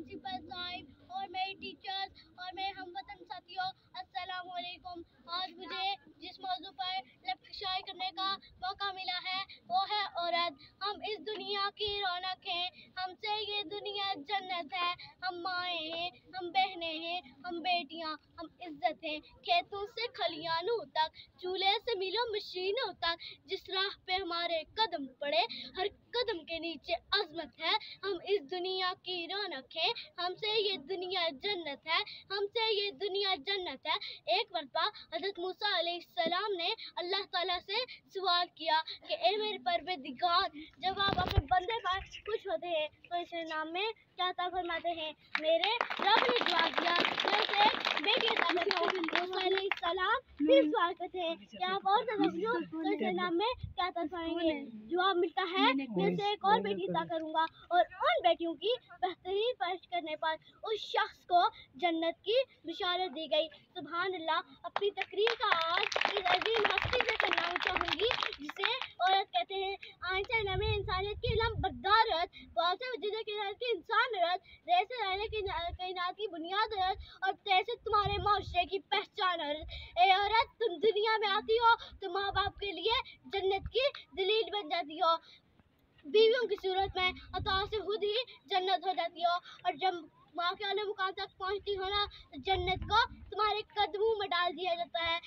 Principal Sahib और मेरे teachers और मेरे हमवतन साथियों, अस्सलाम वालेकुम। आज मुझे जिस मौजू पर लेक्चर शायरी करने का मौका मिला है वो है औरत। हम इस दुनिया की रौनक हैं, हमसे ये दुनिया जन्नत है। हम माएँ हैं, हम बहनें हैं, हम बेटियां, हम इज्जत हैं। खेतों से खलियानों तक, चूल्हे से मिलो मशीनों तक, जिस राह पे हमारे कदम पड़े हर कदम के नीचे अजमत है। हम इस दुनिया की रौनक हैं, हमसे ये दुनिया जन्नत है, हमसे ये दुनिया जन्नत है। एक मरतबा हज़रत मूसा अलैहिस्सलाम ने अल्लाह ताला से सवाल किया कि ए मेरे परवरदिगार, जब आप अपने बंदे पर खुश होते हैं तो इस नाम में क्या अता फरमाते हैं? मेरे रब ने जवाब दिया, मैं उसे बेटी अता करता हूँ। मूसा अलैहिस्सलाम फिर सवाल करते हैं कि आप और ज़्यादा खुश हो तो इस नाम में क्या अता फरमाएंगे? जवाब मिलता है, मैं उसे एक और बेटी अता करूँगा। और उन बेटियों की बेहतरीन परवरिश करने पर उस शख्स को जन्नत की बिशारत दी गई। सुभान अल्लाह। अपनी तकरीर का आगाज़ इस अजीम हस्ती से करना चाहूँगी जिसे औरत कहते हैं। आइंसा नमे इंसानियत की इल्म बरदारत, वासे वजूद की इंसान रत, जैसे रहने की कायनात की बुनियाद रत, और तैसे तुम्हारे माशरे की पहचान रत। ए औरत, तुम दुनिया में आती हो तो माँ बाप के लिए जन्नत की दलील बन जाती हो। बीवियों की सूरत में अता से खुद ही जन्नत हो जाती हो, और जब माँ के आले मुकाम तक पहुँचती हो ना तो जन्नत को तुम्हारे कदमों में डाल दिया जाता है।